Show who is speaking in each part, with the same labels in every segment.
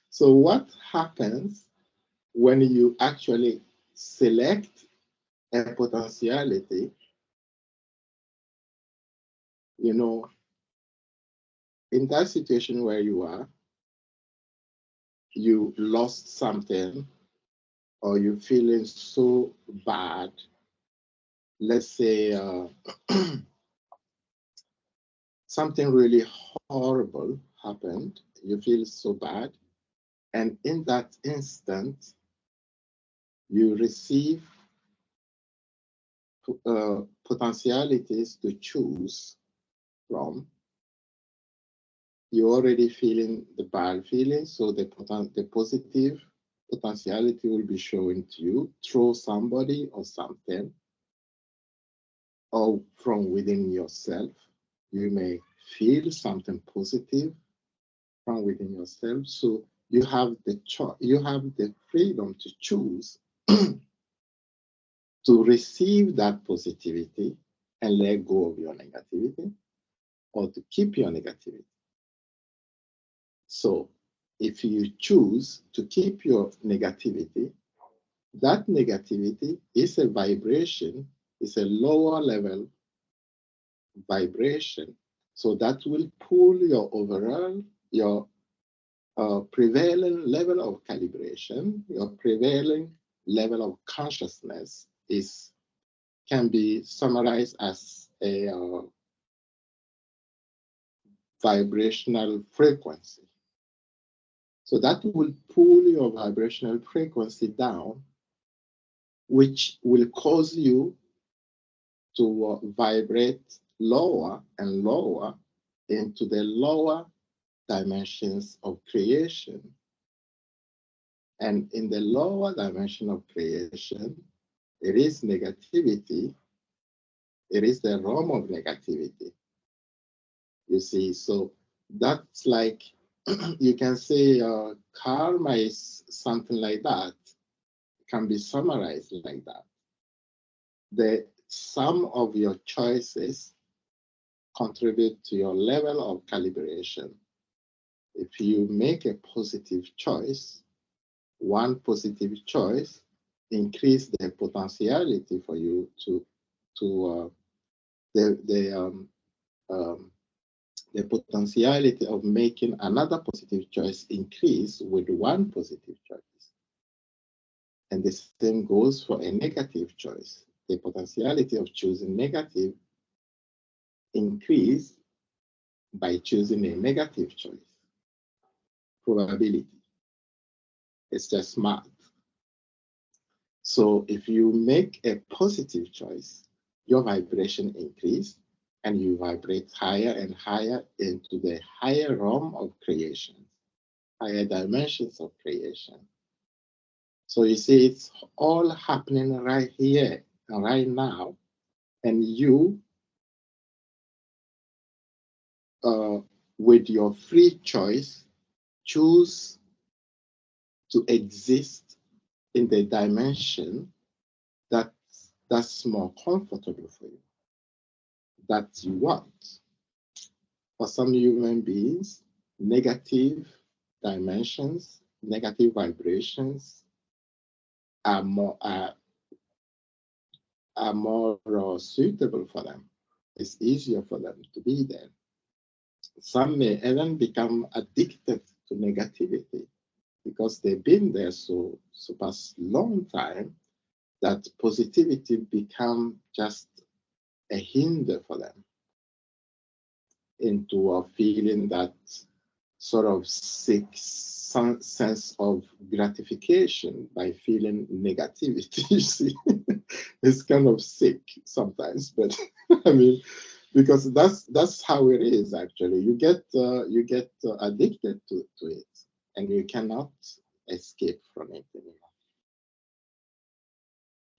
Speaker 1: So what happens when you actually select a potentiality? You know, in that situation where you are, you lost something, or you're feeling so bad. Let's say something really horrible happened, you feel so bad, and in that instant, you receive potentialities to choose from. You're already feeling the bad feeling, so the positive potentiality will be showing to you through somebody or something, or from within yourself. You may feel something positive from within yourself. So you have the choice, you have the freedom to choose to receive that positivity and let go of your negativity, or to keep your negativity. So if you choose to keep your negativity, that negativity is a vibration, is a lower level vibration. So that will pull your overall, your prevailing level of calibration, your prevailing level of consciousness can be summarized as a vibrational frequency. So that will pull your vibrational frequency down, which will cause you to vibrate lower and lower into the lower dimensions of creation. And in the lower dimension of creation, it is negativity. It is the realm of negativity. You see, so that's like, you can say karma is something like that. It can be summarized like that. The sum of your choices contribute to your level of calibration. If you make a positive choice, one positive choice increase the potentiality for you to the the potentiality of making another positive choice increase with one positive choice. And the same goes for a negative choice. The potentiality of choosing negative increase by choosing a negative choice. Probability. It's just math. So if you make a positive choice, your vibration increase, and you vibrate higher and higher into the higher realm of creation, higher dimensions of creation. So you see, it's all happening right here and right now. And you, with your free choice, choose to exist in the dimension that's more comfortable for you, that you want. For some human beings, negative dimensions, negative vibrations are more suitable for them. It's easier for them to be there. Some may even become addicted to negativity because they've been there so past long time that positivity become just a hinder for them into a feeling that sort of sick sense of gratification by feeling negativity. You see, it's kind of sick sometimes, but I mean, because that's how it is actually. You get addicted to it, and you cannot escape from it anymore.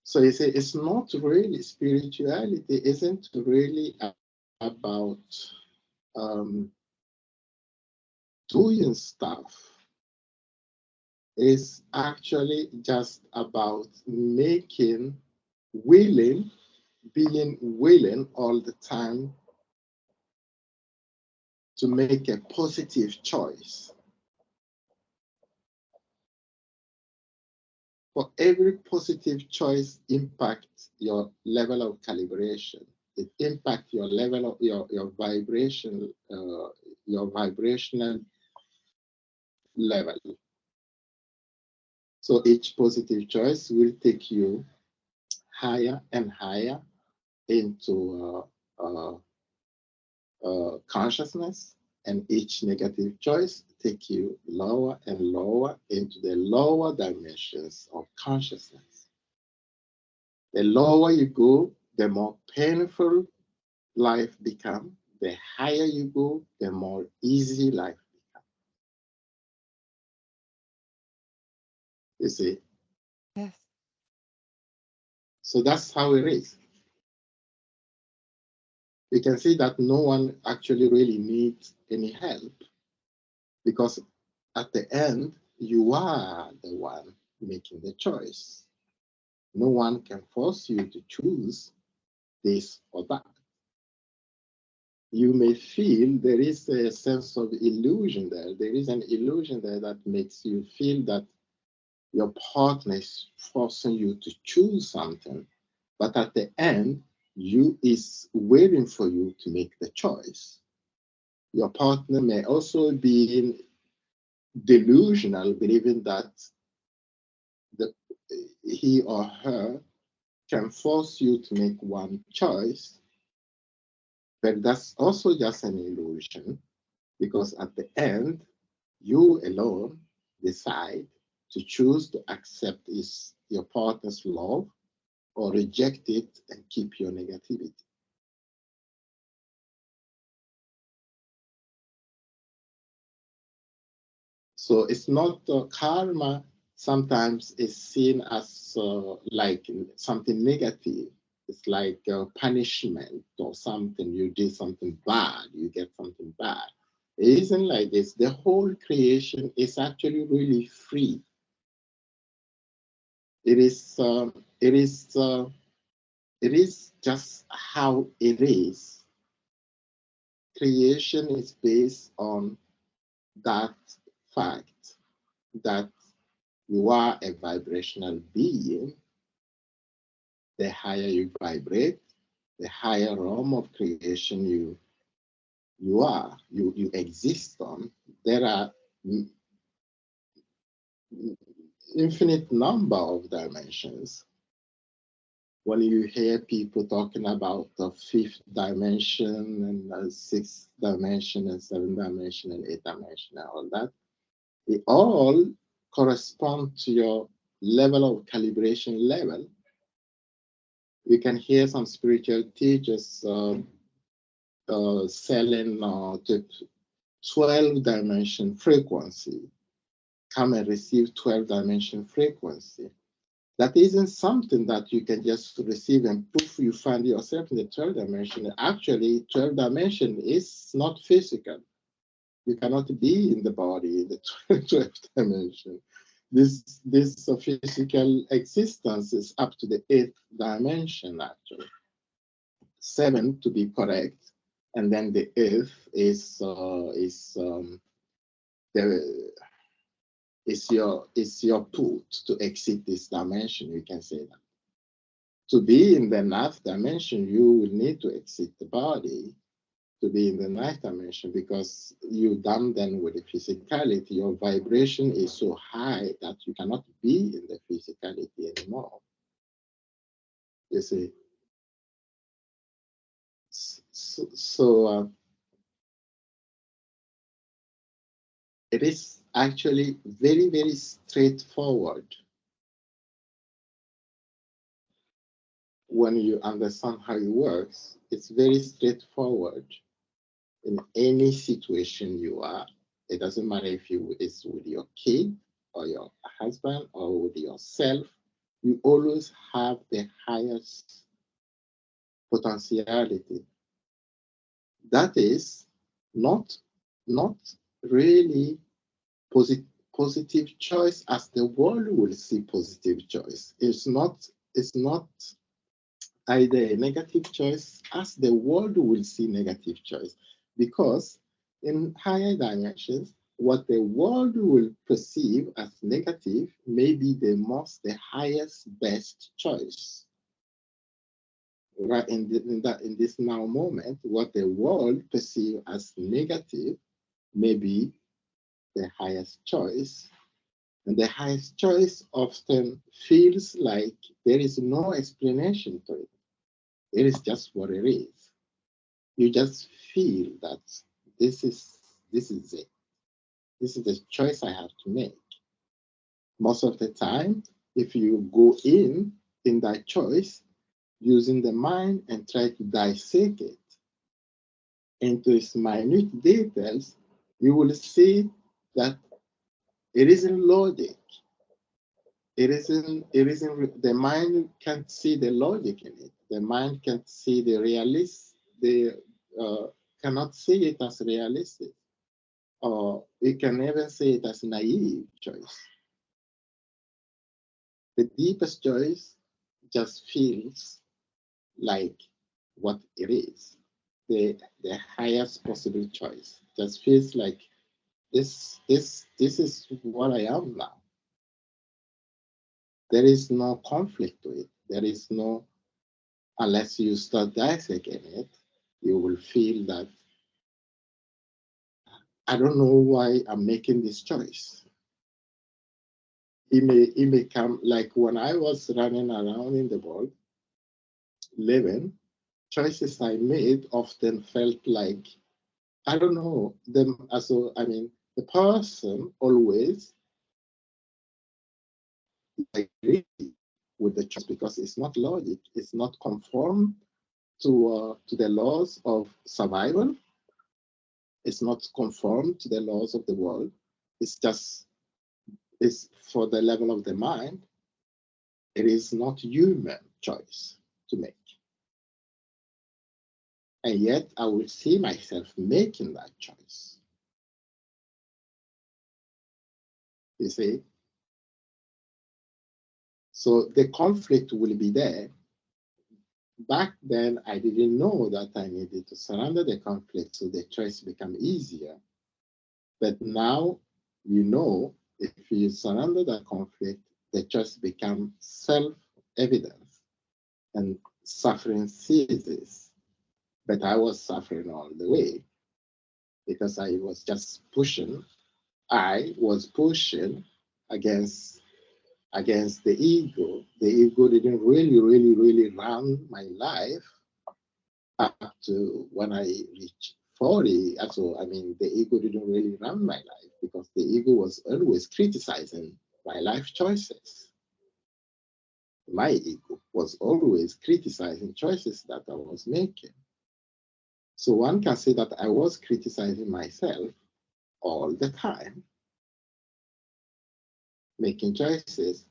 Speaker 1: So you say it's not really, spirituality isn't really about doing stuff. It's actually just about being willing all the time to make a positive choice. for every positive choice impacts your level of calibration. It impacts your level of your vibration, your vibrational level. So each positive choice will take you higher and higher into consciousness, and each negative choice take you lower and lower into the lower dimensions of consciousness. The lower you go, the more painful life becomes. The higher you go, the more easy life becomes. You see?
Speaker 2: Yes.
Speaker 1: So that's how it is. You can see that no one actually really needs any help, because at the end, you are the one making the choice. No one can force you to choose this or that. You may feel there is a sense of illusion there. There is an illusion there that makes you feel that your partner is forcing you to choose something. But at the end, you is waiting for you to make the choice. Your partner may also be delusional, believing that the, he or her can force you to make one choice, but that's also just an illusion, because at the end, you alone decide to choose to accept your partner's love or reject it and keep your negativity. So it's not karma sometimes is seen as like something negative. It's like punishment or something. You did something bad, you get something bad. It isn't like this. The whole creation is actually really free. It is. It is just how it is. Creation is based on that fact that you are a vibrational being. The higher you vibrate, the higher realm of creation you exist on. There are infinite number of dimensions. When you hear people talking about the fifth dimension and the sixth dimension and seventh dimension and eighth dimension and all that, it all correspond to your level of calibration level. We can hear some spiritual teachers selling to 12 dimension frequency. Come and receive 12 dimension frequency. That isn't something that you can just receive and poof, you find yourself in the 12th dimension. Actually, 12th dimension is not physical. You cannot be in the body in the 12th dimension. This physical existence is up to the 8th dimension, actually. 7 to be correct, and then the 8th is the is your put to exit this dimension. You can say that. To be in the ninth dimension, you will need to exit the body to be in the ninth dimension, because you done then with the physicality. Your vibration is so high that you cannot be in the physicality anymore. You see. So it is actually very, very straightforward when you understand how it works. It's very straightforward. In any situation you are, it doesn't matter if it's with your kid or your husband or with yourself, you always have the highest potentiality. That is not really positive choice as the world will see positive choice. It's not either a negative choice as the world will see negative choice, because in higher dimensions what the world will perceive as negative may be the highest, best choice. Right in this now moment, what the world perceive as negative may be the highest choice. And the highest choice often feels like there is no explanation to it. It is just what it is. You just feel that this is it. This is the choice I have to make. Most of the time, if you go in that choice, using the mind and try to dissect it into its minute details, you will see that it isn't logic. The mind can't see the logic in it. The mind can't see uh, cannot see it as realistic, or it can never see it as naive choice. The deepest choice just feels like what it is. The highest possible choice just feels like this is what I am now. There is no conflict to it. There is no, unless you start dissecting it, you will feel that I don't know why I'm making this choice. It may come like when I was running around in the world, living, choices I made often felt like, I don't know, them. So, I mean, the person always agree with the choice because it's not logic, it's not conform to the laws of survival, it's not conform to the laws of the world. It's for the level of the mind. It is not human choice to make. And yet I will see myself making that choice. You see? So the conflict will be there. Back then, I didn't know that I needed to surrender the conflict so the choice become easier. But now, you know, if you surrender that conflict, the choice becomes self-evident and suffering ceases. But I was suffering all the way because I was just pushing. I was pushing against the ego. The ego didn't really run my life up to when I reached 40. So, I mean, the ego didn't really run my life because the ego was always criticizing my life choices. My ego was always criticizing choices that I was making. So one can say that I was criticizing myself all the time, making choices.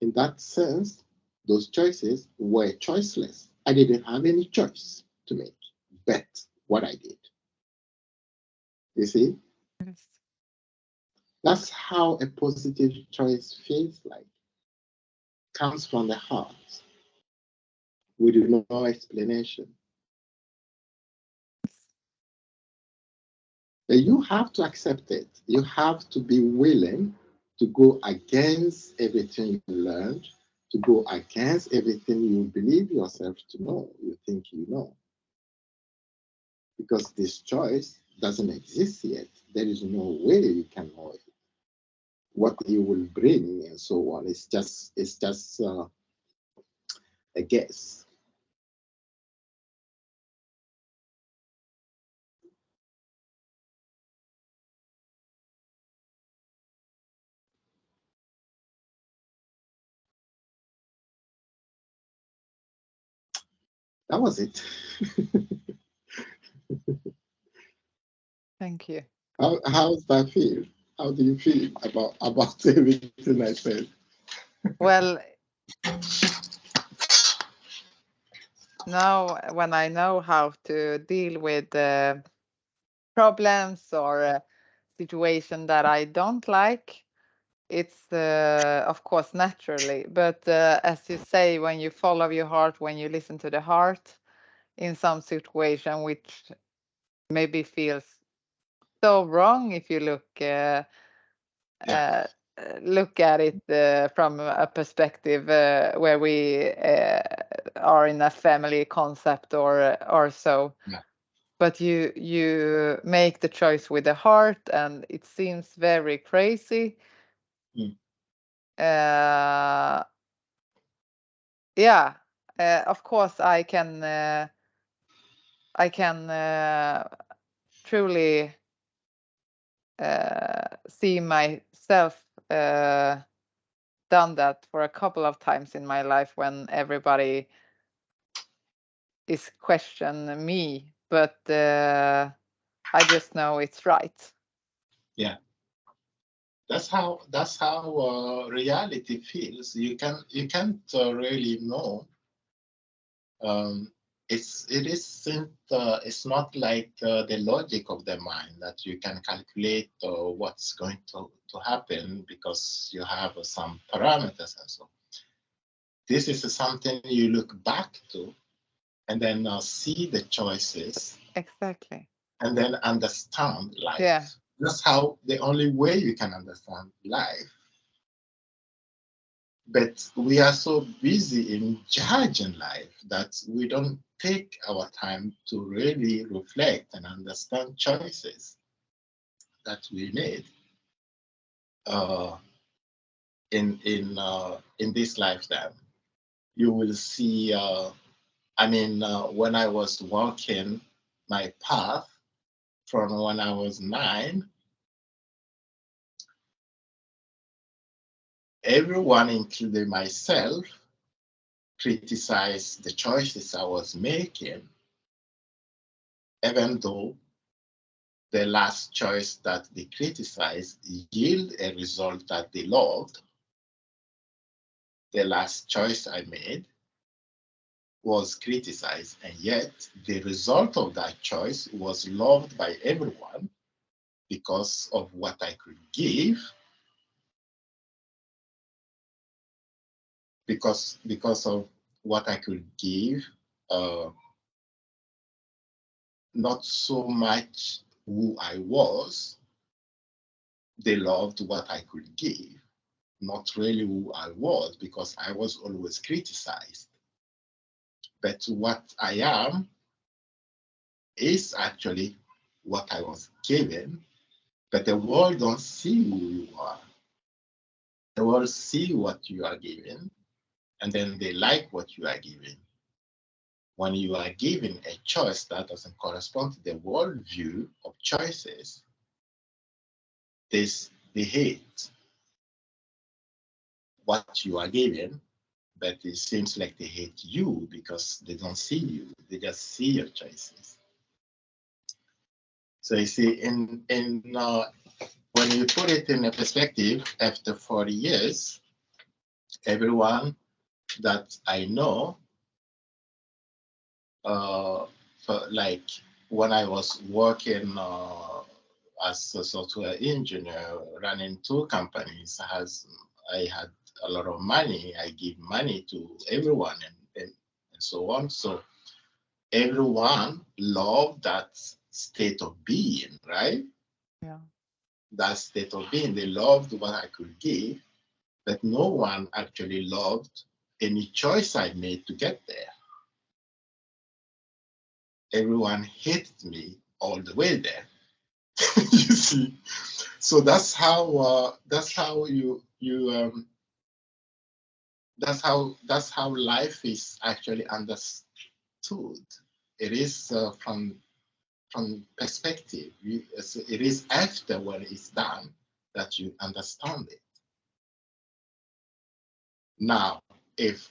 Speaker 1: In that sense, those choices were choiceless. I didn't have any choice to make, but what I did. You see?
Speaker 2: Yes.
Speaker 1: That's how a positive choice feels like. Comes from the heart. We do no explanation. But you have to accept it. You have to be willing to go against everything you learned, to go against everything you believe yourself to know, you think you know. Because this choice doesn't exist yet. There is no way you can know it. What you will bring and so on. It's just a guess. That was it.
Speaker 2: Thank you.
Speaker 1: How does that feel? How do you feel about everything I said?
Speaker 2: Well, now when I know how to deal with problems or a situation that I don't like, it's of course naturally. But as you say, when you follow your heart, when you listen to the heart in some situation which maybe feels so wrong if you look look at it from a perspective where we are in a family concept or so.
Speaker 1: Yeah.
Speaker 2: But you make the choice with the heart, and it seems very crazy.
Speaker 1: Mm.
Speaker 2: Yeah, of course I can truly see myself done that for a couple of times in my life when everybody is question me, but I just know it's right.
Speaker 1: Yeah. That's how reality feels. You can't really know. It's not like the logic of the mind that you can calculate what's going to happen because you have some parameters and so. This is something you look back to and then see the choices
Speaker 2: Exactly.
Speaker 1: and then understand life.
Speaker 2: Yeah.
Speaker 1: That's how the only way you can understand life. But we are so busy in judging life that we don't take our time to really reflect and understand choices that we made in this lifetime. You will see. When I was walking my path from when I was 9, everyone, including myself, criticized the choices I was making, even though the last choice that they criticized yield a result that they loved. The last choice I made was criticized, and yet the result of that choice was loved by everyone because of what I could give, because of what I could give, not so much who I was. They loved what I could give, not really who I was, because I was always criticized. But what I am is actually what I was given, but the world don't see who you are. The world see what you are given, and then they like what you are given. When you are given a choice that doesn't correspond to the world view of choices, they hate what you are given, but it seems like they hate you because they don't see you. They just see your choices. So you see, when you put it in a perspective, after 40 years, everyone that I know, like when I was working as a software engineer, running 2 companies, I had a lot of money. I give money to everyone and so on. So everyone loved that state of being, right?
Speaker 2: Yeah.
Speaker 1: That state of being. They loved what I could give, but no one actually loved any choice I made to get there. Everyone hated me all the way there. You see, so that's how that's how life is actually understood. It is from perspective. It is after when it's done that you understand it. Now, if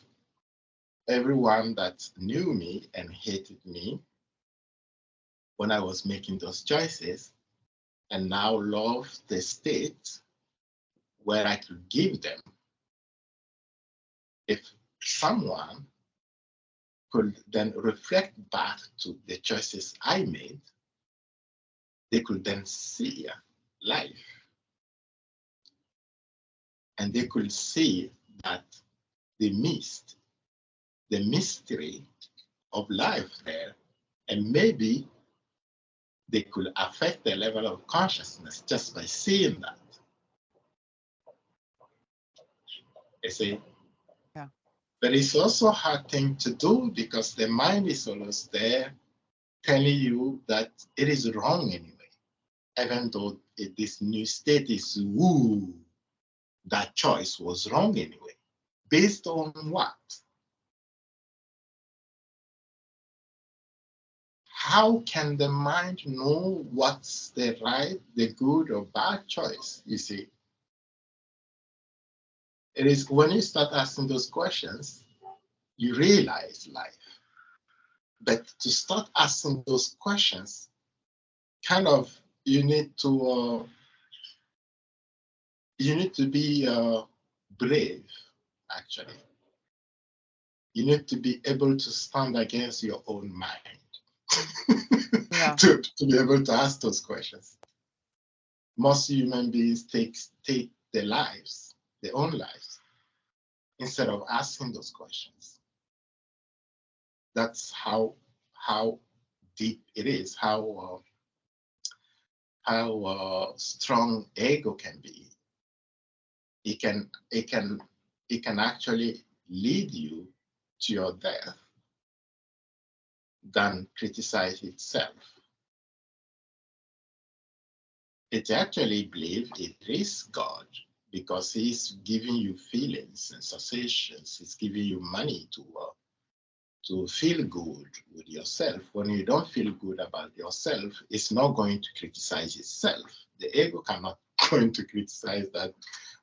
Speaker 1: everyone that knew me and hated me when I was making those choices and now love the state where I could give them, if someone could then reflect back to the choices I made, they could then see life and they could see that they missed the mystery of life there, and maybe they could affect the level of consciousness just by seeing that. You see?
Speaker 2: Yeah.
Speaker 1: But it's also a hard thing to do because the mind is always there telling you that it is wrong anyway, even though this new state is woo, that choice was wrong anyway. Based on what? How can the mind know what's the right, the good or bad choice? You see, it is when you start asking those questions, you realize life. But to start asking those questions, kind of you need to be brave, actually. You need to be able to stand against your own mind
Speaker 2: Yeah.
Speaker 1: to be able to ask those questions. Most human beings take their lives, their own lives, instead of asking those questions. That's how deep it is, how strong ego can be. It can actually lead you to your death than criticize itself. It actually believes it is God because He's giving you feelings and sensations. He's giving you money to feel good with yourself. When you don't feel good about yourself, it's not going to criticize itself. The ego cannot going to criticize that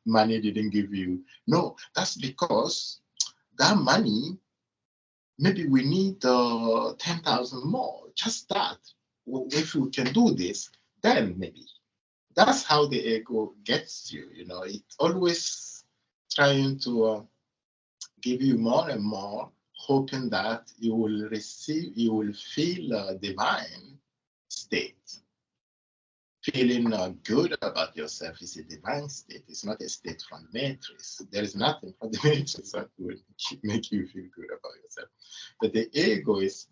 Speaker 1: money didn't give you. No, that's because that money, maybe we need 10,000 more, just that. If we can do this, then maybe. That's how the ego gets you, it's always trying to give you more and more, hoping that you will feel a divine state. Feeling good about yourself is a divine state. It's not a state from the matrix. There is nothing from the matrix that will make you feel good about yourself. But the ego is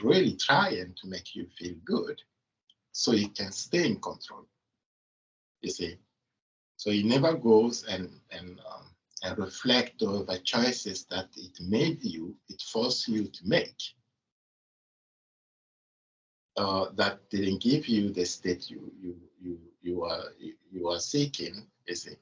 Speaker 1: really trying to make you feel good so you can stay in control. You see? So it never goes and reflect over the choices that it forced you to make. That didn't give you the state you are seeking, you see.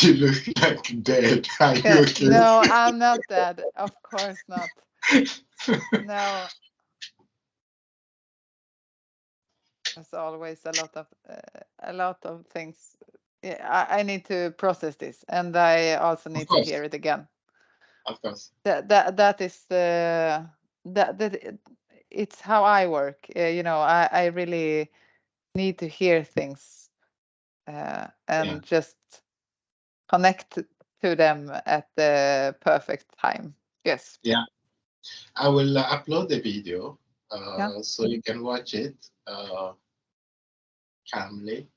Speaker 1: You look like dead. Are you okay?
Speaker 2: No, I'm not dead. Of course not. No. There's always a lot of things. Yeah, I need to process this, and I also need to hear it again.
Speaker 1: Of course.
Speaker 2: That is it's how I work. I really need to hear things and just connect to them at the perfect time. Yes.
Speaker 1: Yeah. I will upload the video so you can watch it calmly